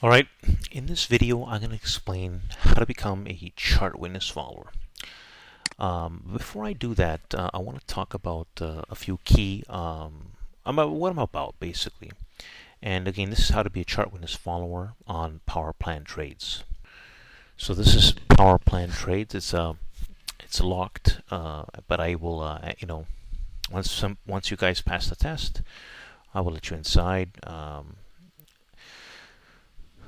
Alright, in this video I'm going to explain how to become a chart witness follower. Before I do that, I want to talk about a few key, what I'm about basically. And again, this is how to be a chart witness follower on power plan trades. So this is power plan trades. It's locked, but I will, once you guys pass the test, I will let you inside.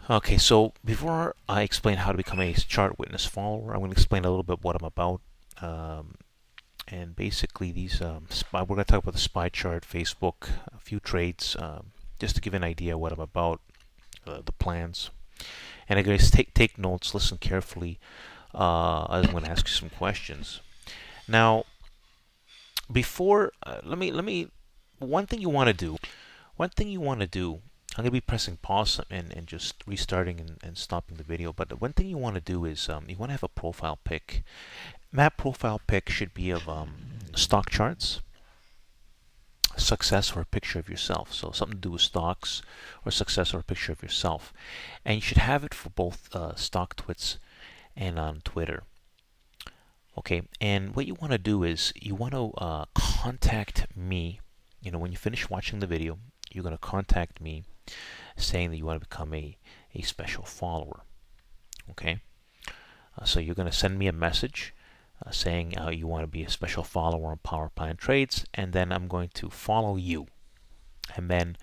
Okay, so before I explain how to become a chart witness follower, I'm going to explain a little bit what I'm about. And basically, we're going to talk about the SPY chart, Facebook, a few trades, just to give an idea what I'm about, the plans. And I guys take notes, listen carefully. I'm going to ask you some questions. Now, before let me one thing you want to do. I'm going to be pressing pause and just restarting and stopping the video. But the one thing you want to do is you want to have a profile pic. That profile pic should be of stock charts, success, or a picture of yourself. So something to do with stocks or success or a picture of yourself. And you should have it for both stock twits and on Twitter. Okay, and what you want to do is you want to contact me. When you finish watching the video, you're going to contact me saying that you want to become a special follower. Okay, so you're going to send me a message saying you want to be a special follower on Power Plan Trades, and then I'm going to follow you. And then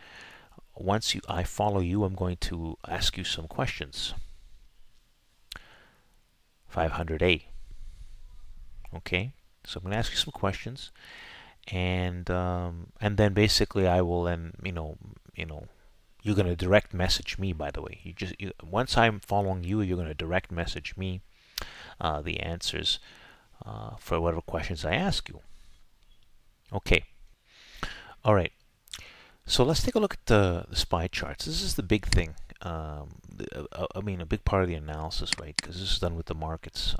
once I follow you, I'm going to ask you some questions. 500A. Okay, so I'm going to ask you some questions, and then basically I will then you're going to direct message me. By the way, once I'm following you, you're going to direct message me the answers for whatever questions I ask you. Okay. All right. So let's take a look at the SPY charts. This is the big thing. A big part of the analysis, right? Because this is done with the markets.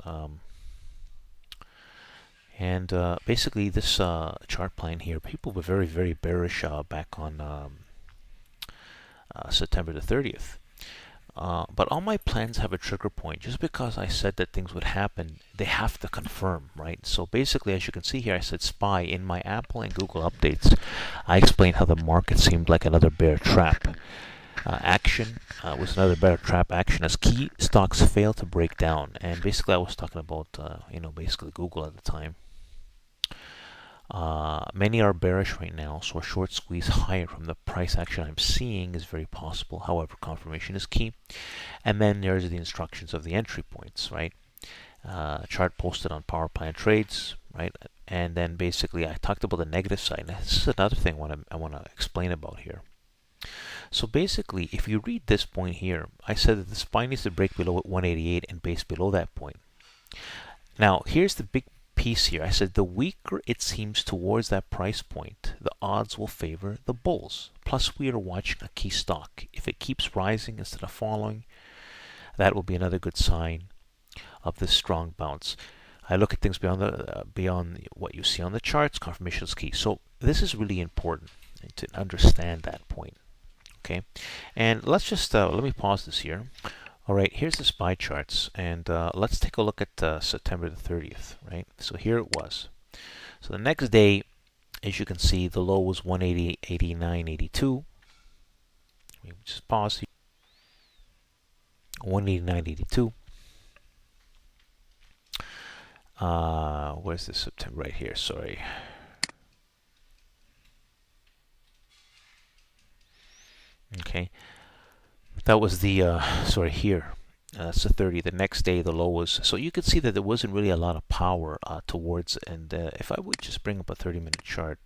And basically, this chart plan here, people were very, very bearish back on September the 30th. But all my plans have a trigger point. Just because I said that things would happen, they have to confirm, right? So basically, as you can see here, I said SPY. In my Apple and Google updates, I explained how the market seemed like another bear trap. Action was another bear trap action as key stocks failed to break down. And basically, I was talking about, basically Google at the time. Many are bearish right now, so a short squeeze higher from the price action I'm seeing is very possible. However, confirmation is key. And then there's the instructions of the entry points, right? Chart posted on Power Plan Trades, right? And then basically I talked about the negative side. Now, this is another thing I want to explain about here. So basically, if you read this point here, I said that the SPY needs to break below 188 and base below that point. Now, here's the big piece here. I said the weaker it seems towards that price point, the odds will favor the bulls. Plus, we are watching a key stock. If it keeps rising instead of falling, that will be another good sign of this strong bounce. I look at things beyond what you see on the charts. Confirmation is key. So this is really important to understand that point. Okay, and let's just let me pause this here. All right, here's the SPY charts, and let's take a look at September the 30th, right? So here it was. So the next day, as you can see, the low was 180.89.82. Let me just pause here. 189.82. Where's this September? Right here, sorry. Okay. That was the, here. That's the 30. The next day, the low was. So you could see that there wasn't really a lot of power towards. And if I would just bring up a 30-minute chart.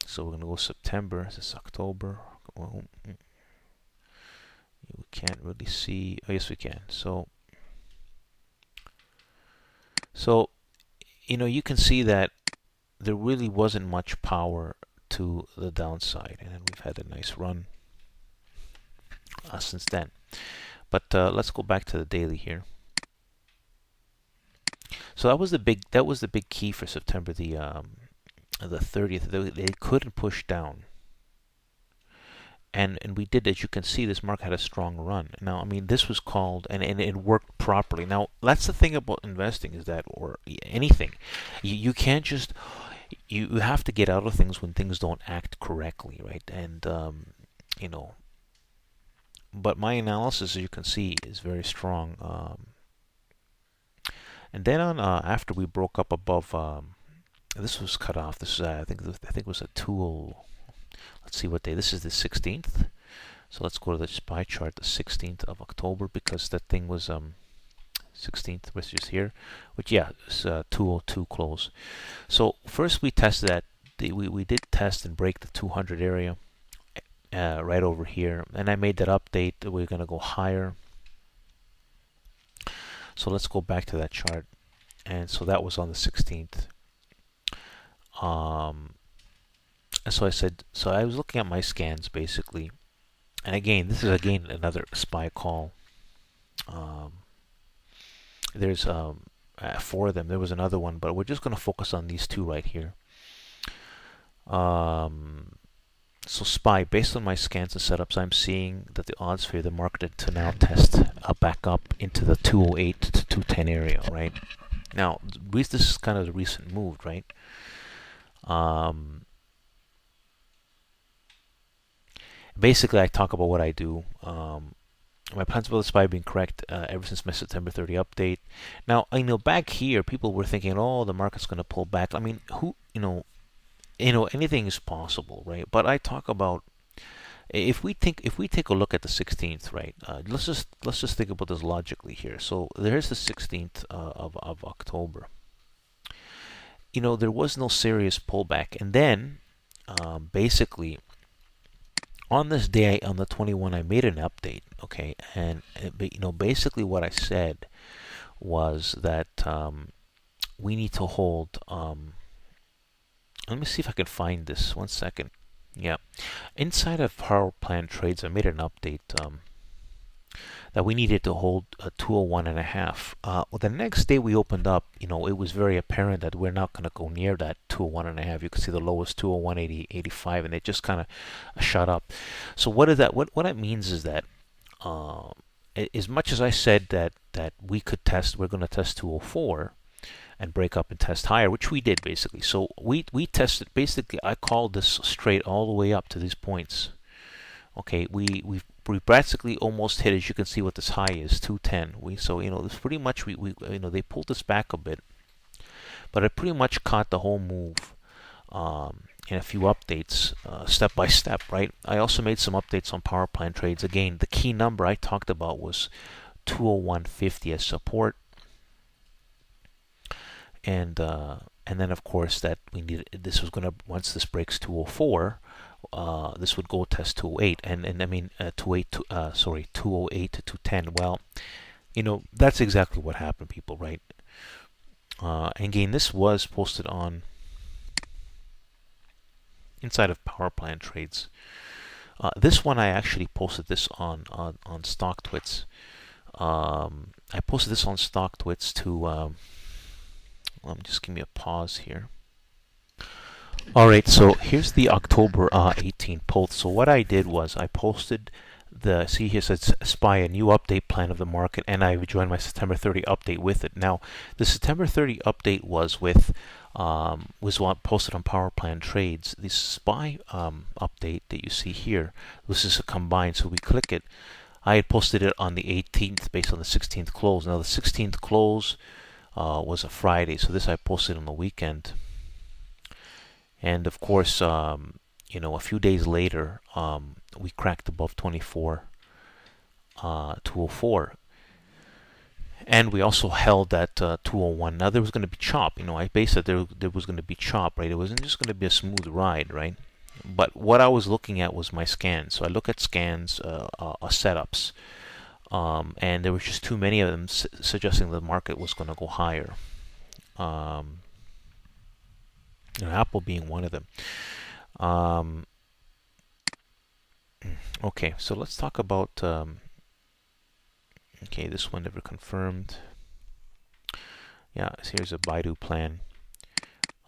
So we're going to go September. This is October. Well, we can't really see. Oh, yes, we can. So you can see that there really wasn't much power to the downside, and then we've had a nice run since then. But let's go back to the daily here. So that was the big key for September the 30th. They couldn't push down. and we did, as you can see, this market had a strong run. Now, I mean, this was called, and it worked properly. Now, that's the thing about investing, is that, or anything, you can't just, you have to get out of things when things don't act correctly, right? And you know, but my analysis, as you can see, is very strong. And then on after we broke up above, this was cut off. This is I think it was a tool. Let's see what day. This is the 16th. So let's go to the SPY chart, the 16th of October, because that thing was 16th, which is here, which, yeah, it's 202 close. So first we tested that. We did test and break the 200 area right over here, and I made that update. We're going to go higher. So let's go back to that chart. And so that was on the 16th. So I said, so I was looking at my scans basically, and again, this is another SPY call. There's 4 of them. There was another one, but we're just going to focus on these 2 right here. So SPY, based on my scans and setups, I'm seeing that the odds for the market to now test back up into the 208 to 210 area, right? Now, this is kind of the recent move, right? Basically, I talk about what I do. My plans about the SPY have been correct ever since my September 30 update. Now, I know back here, people were thinking, "Oh, the market's going to pull back." I mean, anything is possible, right? But I talk about, if we take a look at the 16th, right? Let's just think about this logically here. So there's the 16th of October. There was no serious pullback, and then basically, on this day, on the 21, I made an update, okay, and basically what I said was that we need to hold. Let me see if I can find this. 1 second. Yeah, inside of Power Plan Trades, I made an update that we needed to hold a 201.5. Well, the next day we opened up, it was very apparent that we're not going to go near that 201.5. You can see the lowest 201.85, and it just kind of shot up. So what is that? What it means is that as much as I said that we could test, we're going to test 204 and break up and test higher, which we did basically. So we tested, basically I called this straight all the way up to these points. Okay, we practically almost hit, as you can see what this high is, 210. It's pretty much they pulled this back a bit, but I pretty much caught the whole move in a few updates, step by step, right? I also made some updates on Power Plan Trades. Again, the key number I talked about was 201.50 as support, and then of course that we needed. This was gonna, once this breaks 204. This would go test 208, and I mean 208 to 208 to 210. Well, that's exactly what happened, people, right? And again, this was posted on inside of Power Plan Trades. This one I actually posted this on StockTwits. I posted this on StockTwits to. Just give me a pause here. Alright, so here's the October 18 post. So what I did was I posted see here it says SPY, a new update plan of the market, and I joined my September 30 update with it. Now, the September 30 update was what posted on Power Plan Trades. The SPY update that you see here, this is a combined, so we click it. I had posted it on the 18th based on the 16th close. Now, the 16th close was a Friday, so this I posted on the weekend. And of course, a few days later, we cracked above 204, and we also held that 201. Now there was going to be chop. I based it there was going to be chop, right? It wasn't just going to be a smooth ride, right? But what I was looking at was my scans. So I look at scans, setups, and there were just too many of them suggesting the market was going to go higher. Apple being one of them. Okay, so let's talk about. Okay, this one never confirmed. Yeah, so here's a Baidu plan.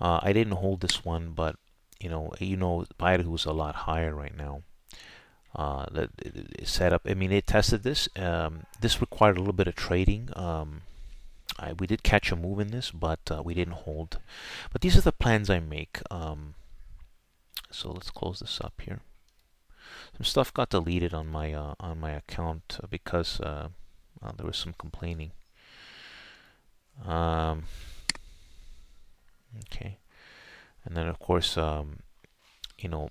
I didn't hold this one, but Baidu is a lot higher right now. set up. I mean, it tested this. This required a little bit of trading. We did catch a move in this, but we didn't hold. But these are the plans I make. So let's close this up here. Some stuff got deleted on my account because there was some complaining. Okay, and then of course, you know,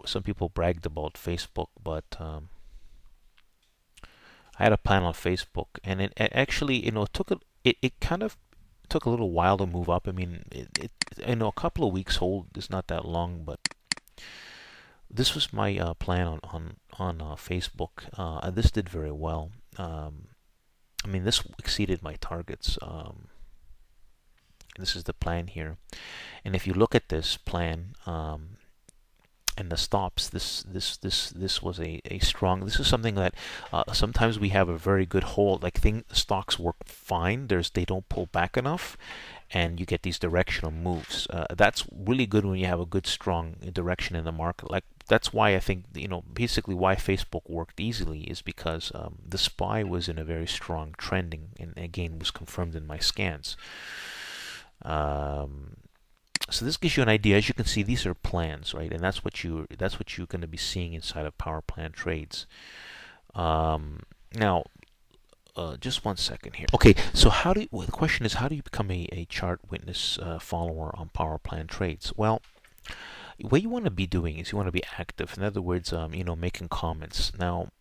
some people bragged about Facebook, but I had a plan on Facebook, and it actually, you know, it kind of took a little while to move up. I mean, you know, a couple of weeks hold is not that long, but this was my plan on Facebook. This did very well. I mean, this exceeded my targets. This is the plan here, and if you look at this plan and the stops, this was a strong. This is something that sometimes we have a very good hold. Like stocks work fine. They don't pull back enough, and you get these directional moves. That's really good when you have a good strong direction in the market. Like that's why I think, you know, basically why Facebook worked easily is because the SPY was in a very strong trending, and again was confirmed in my scans. So this gives you an idea. As you can see, these are plans, right? And that's what you're going to be seeing inside of power plan trades. Now, just one second here. Okay, so well, the question is, how do you become a chart witness follower on power plan trades? Well, what you want to be doing is you want to be active. In other words, you know, making comments. Now,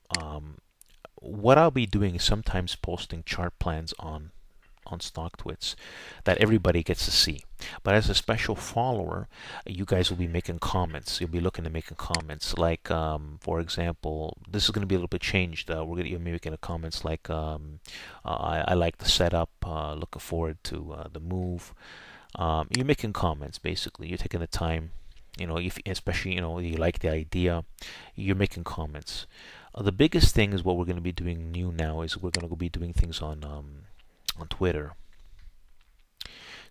what I'll be doing is sometimes posting chart plans on StockTwits that everybody gets to see. But as a special follower, you guys will be making comments. You'll be looking to make comments like, for example, this is going to be a little bit changed. You'll be making comments like, I like the setup, looking forward to the move. You're making comments, basically. You're taking the time, you know, especially, you know, you like the idea, you're making comments. The biggest thing is what we're going to be doing new now is we're going to be doing things on Twitter.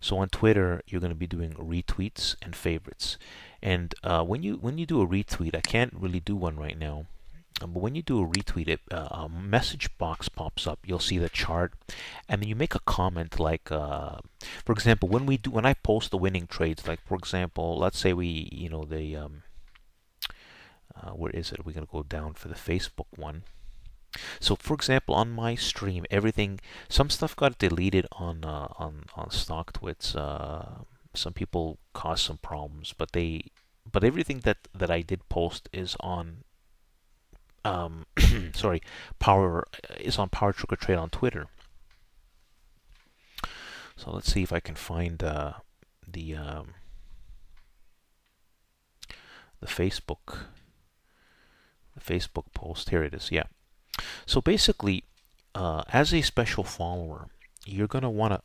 So on Twitter, you're going to be doing retweets and favorites. And when you do a retweet, I can't really do one right now, but when you do a retweet, a message box pops up. You'll see the chart, and then you make a comment like, for example, when I post the winning trades, like for example, let's say we, you know, where is it? We're going to go down for the Facebook one. So, for example, on my stream, some stuff got deleted on StockTwits. Some people caused some problems, but everything that I did post is on sorry, Power Trigger Trade on Twitter. So let's see if I can find the Facebook post. Here it is. Yeah. So basically, as a special follower, you're gonna want to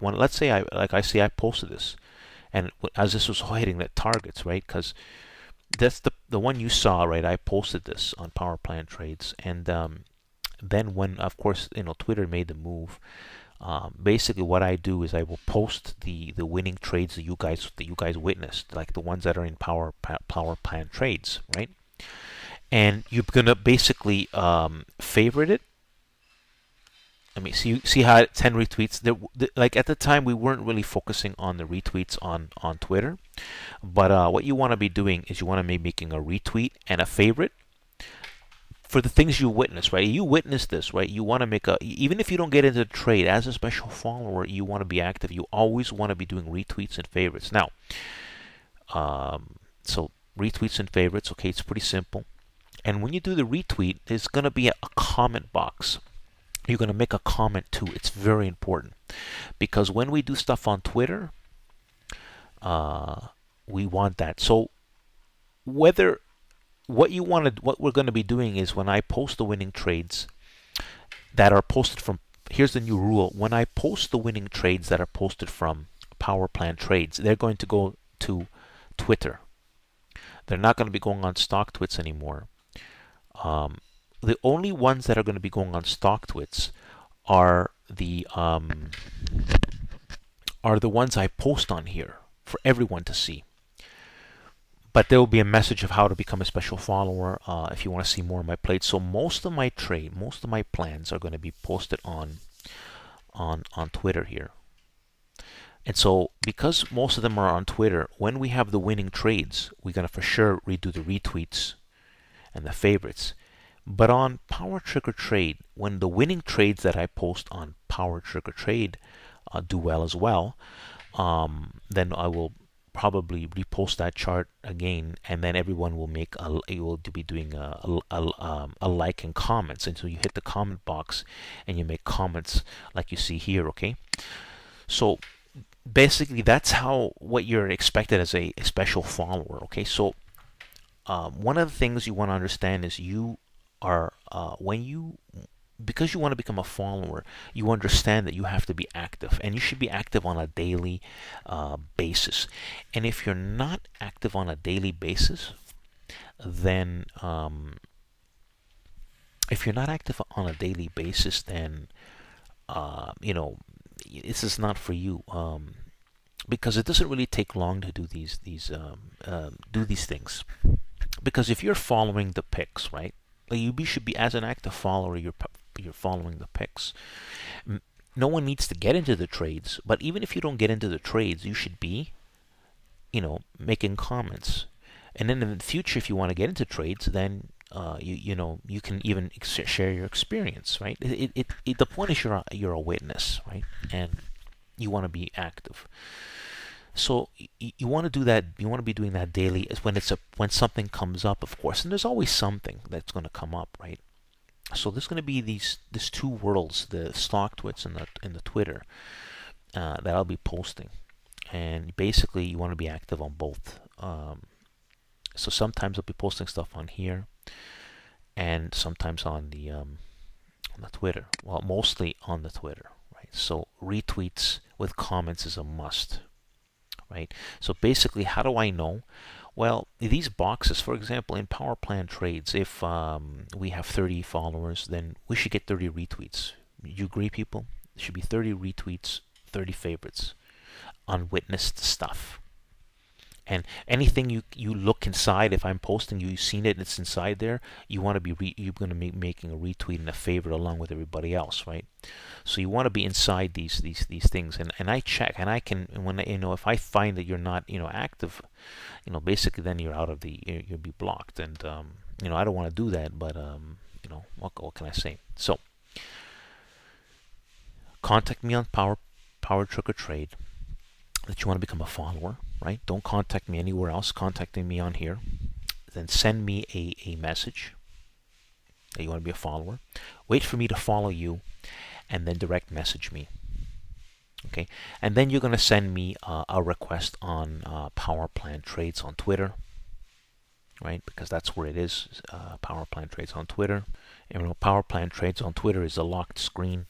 let's say I posted this, and as this was hitting the targets, right? Because that's the one you saw, right? I posted this on Power Plan Trades, and then when, of course, you know, Twitter made the move. Basically, what I do is I will post the winning trades that you guys witnessed, like the ones that are in Power Plan Trades, right? And you're gonna basically favorite it. I mean, see how 10 retweets. Like at the time, we weren't really focusing on the retweets on Twitter, but what you want to be doing is you want to be making a retweet and a favorite for the things you witness, right? You witness this, right? You want to make even if you don't get into the trade as a special follower, you want to be active. You always want to be doing retweets and favorites. Now, so retweets and favorites. Okay, it's pretty simple. And when you do the retweet, there's going to be a comment box. You're going to make a comment too. It's very important because when we do stuff on Twitter, we want that. So what we're going to be doing is when I post the winning trades that are posted from, here's the new rule. When I post the winning trades that are posted from Power Plan Trades, they're going to go to Twitter. They're not going to be going on StockTwits anymore. The only ones that are going to be going on StockTwits are the ones I post on here for everyone to see. But there will be a message of how to become a special follower if you want to see more of my plates. So most of my plans are going to be posted on Twitter here. And so because most of them are on Twitter, when we have the winning trades, we're going to for sure redo the retweets and the favorites. But on Power Trigger Trade, when the winning trades that I post on Power Trigger Trade do well as well, then I will probably repost that chart again, and then everyone will will be doing a like and comments. And so you hit the comment box and you make comments like you see here. Okay, so basically that's what you're expected as a special follower. Okay, so one of the things you want to understand is you are because you want to become a follower, you understand that you have to be active, and you should be active on a daily basis. And if you're not active on a daily basis, then this is not for you, because it doesn't really take long to do these things. Because if you're following the picks, right? Like you should be, as an active follower, you're following the picks. No one needs to get into the trades, but even if you don't get into the trades, you should be, making comments. And then in the future, if you want to get into trades, then you can even share your experience, right? The point is you're a witness, right? And you want to be active. So you want to do that. You want to be doing that daily. When something comes up, of course, and there's always something that's going to come up, right? So there's going to be these two worlds, the stock twits and the Twitter, that I'll be posting. And basically, you want to be active on both. So sometimes I'll be posting stuff on here, and sometimes on the Twitter. Well, mostly on the Twitter, right? So retweets with comments is a must. Right? So basically, how do I know? Well, these boxes, for example, in Power Plan Trades, if we have 30 followers, then we should get 30 retweets. You agree, people? There should be 30 retweets, 30 favorites, unwitnessed stuff. And anything you look inside, if I'm posting, you've seen it, it's inside there, you want to be you're going to be making a retweet and a favorite along with everybody else, right? So you want to be inside these things, and I check, and I can, when if I find that you're not active, basically then you're out of you'll be blocked, and I don't want to do that, but what can I say? So contact me on Power Trigger Trade that you want to become a follower, right? Don't contact me anywhere else. Contacting me on here. Then send me a message that you want to be a follower. Wait for me to follow you, and then direct message me. Okay, and then you're going to send me a request on Power Plan Trades on Twitter, right? Because that's where it is. Power Plan Trades on Twitter. And Power Plan Trades on Twitter is a locked screen.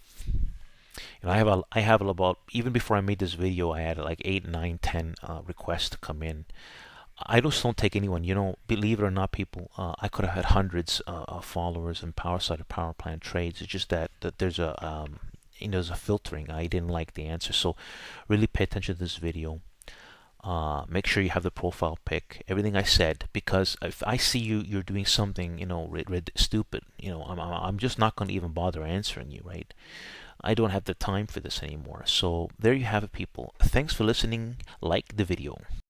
And I have about, even before I made this video, I had like 8, 9, 10 requests to come in. I just don't take anyone. Believe it or not, people, I could have had hundreds of followers in Power Side of Power Plan Trades. It's just that there's there's a filtering. I didn't like the answer, so really pay attention to this video. Make sure you have the profile pic, everything I said, because if I see you're doing something stupid, I'm just not going to even bother answering you, right? I don't have the time for this anymore. So there you have it, people. Thanks for listening. Like the video.